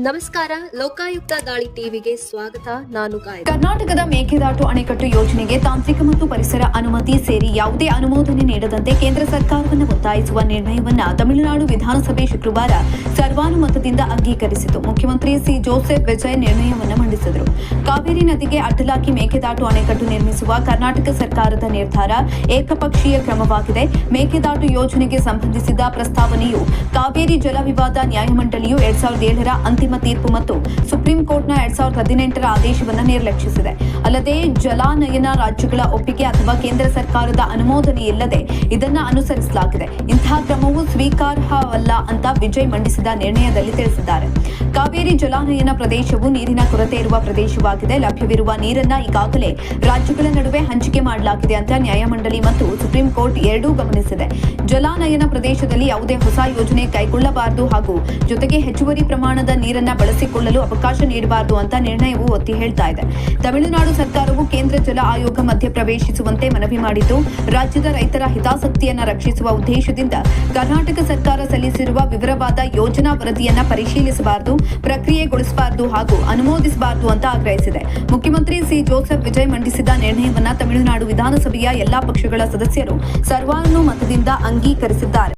ನಮಸ್ಕಾರ, ಲೋಕಾಯುಕ್ತ ದಾಳಿ ಟಿವಿಗೆ ಸ್ವಾಗತ. ನಾನು ಗಾಯತ್ರಿ. ಕರ್ನಾಟಕದ ಮೇಕೆದಾಟು ಅಣೆಕಟ್ಟು ಯೋಜನೆಗೆ ತಾಂತ್ರಿಕ ಮತ್ತು ಪರಿಸರ ಅನುಮತಿ ಸೇರಿ ಯಾವುದೇ ಅನುಮೋದನೆ ನೀಡದಂತೆ ಕೇಂದ್ರ ಸರ್ಕಾರವನ್ನು ಒತ್ತಾಯಿಸುವ ನಿರ್ಣಯವನ್ನ ತಮಿಳುನಾಡು ವಿಧಾನಸಭೆ ಶುಕ್ರವಾರ ಸರ್ವಾನುಮತದಿಂದ ಅಂಗೀಕರಿಸಿತು. ಮುಖ್ಯಮಂತ್ರಿ ಸಿ ಜೋಸೆಫ್ ವಿಜಯ್ ನಿರ್ಣಯವನ್ನು ಮಂಡಿಸಿದರು. ಕಾವೇರಿ ನದಿಗೆ ಅಡ್ಡಲಾಗಿ ಮೇಕೆದಾಟು ಅಣೆಕಟ್ಟು ನಿರ್ಮಿಸುವ ಕರ್ನಾಟಕ ಸರ್ಕಾರದ ನಿರ್ಧಾರ ಏಕಪಕ್ಷೀಯ ಕ್ರಮವಾಗಿದೆ. ಮೇಕೆದಾಟು ಯೋಜನೆಗೆ ಸಂಬಂಧಿಸಿದ ಪ್ರಸ್ತಾವನೆಯು ಕಾವೇರಿ ಜಲ ವಿವಾದ ನ್ಯಾಯಮಂಡಳಿಯು 2007ರ ಅಂತಿಮ ತೀರ್ಪು ಮತ್ತು ಸುಪ್ರೀಂ ಕೋರ್ಟ್ನ 2018ರ ಆದೇಶವನ್ನು ನಿರ್ಲಕ್ಷಿಸಿದೆ. ಅಲ್ಲದೆ ಜಲಾನಯನ ರಾಜ್ಯಗಳ ಒಪ್ಪಿಗೆ ಅಥವಾ ಕೇಂದ್ರ ಸರ್ಕಾರದ ಅನುಮೋದನೆ ಇಲ್ಲದೆ ಇದನ್ನು ಅನುಸರಿಸಲಾಗಿದೆ. ಇಂತಹ ಕ್ರಮವು ಸ್ವೀಕಾರಾರ್ಹವಲ್ಲ ಅಂತ ವಿಜಯ್ ಮಂಡಿಸಿದ ನಿರ್ಣಯದಲ್ಲಿ ತಿಳಿಸಿದ್ದಾರೆ. ಕಾವೇರಿ ಜಲಾನಯನ ಪ್ರದೇಶವು ನೀರಿನ ಕೊರತೆ ಇರುವ ಪ್ರದೇಶವಾಗಿದೆ. ಲಭ್ಯವಿರುವ ನೀರನ್ನ ಈಗಾಗಲೇ ರಾಜ್ಯಗಳ ನಡುವೆ ಹಂಚಿಕೆ ಮಾಡಲಾಗಿದೆ ಅಂತ ನ್ಯಾಯಮಂಡಳಿ ಮತ್ತು ಸುಪ್ರೀಂ ಕೋರ್ಟ್ ಎರಡೂ ಗಮನಿಸಿದೆ. ಜಲಾನಯನ ಪ್ರದೇಶದಲ್ಲಿ ಯಾವುದೇ ಹೊಸ ಯೋಜನೆ ಕೈಗೊಳ್ಳಬಾರದು ಹಾಗೂ ಜೊತೆಗೆ ಹೆಚ್ಚುವರಿ ಪ್ರಮಾಣದ ನೀರನ್ನ ಬಳಸಿಕೊಳ್ಳಲು ಅವಕಾಶ ನೀಡಬಾರದು ಅಂತ ನಿರ್ಣಯವು ಒತ್ತಿ ಹೇಳ್ತಾ ಇದೆ. ತಮಿಳುನಾಡು ಸರ್ಕಾರವು ಕೇಂದ್ರ ಜಲ ಆಯೋಗ ಮಧ್ಯ ಪ್ರವೇಶಿಸುವಂತೆ ಮನವಿ ಮಾಡಿದ್ದು, ರಾಜ್ಯದ ರೈತರ ಹಿತಾಸಕ್ತಿಯನ್ನ ರಕ್ಷಿಸುವ ಉದ್ದೇಶದಿಂದ ಕರ್ನಾಟಕ ಸರ್ಕಾರ ಸಲ್ಲಿಸಿರುವ ವಿವರವಾದ ಯೋಜನಾ ವರದಿಯನ್ನ ಪರಿಶೀಲಿಸಬಾರದು, ಪ್ರಕ್ರಿಯೆಗೊಳಿಸಬಾರದು ಹಾಗೂ ಅನುಮೋದಿಸಬಾರದು ಅಂತ ಆಗ್ರಹಿಸಿದೆ. ಮುಖ್ಯಮಂತ್ರಿ ಸಿ ಜೋಸೆಫ್ ವಿಜಯ್ ಮಂಡಿಸಿದ ನಿರ್ಣಯವನ್ನ ತಮಿಳುನಾಡು ವಿಧಾನಸಭೆಯ ಎಲ್ಲಾ ಪಕ್ಷಗಳ ಸದಸ್ಯರು ಸರ್ವಾನುಮತದಿಂದ ಅಂಗೀಕರಿಸಿದ್ದಾರೆ.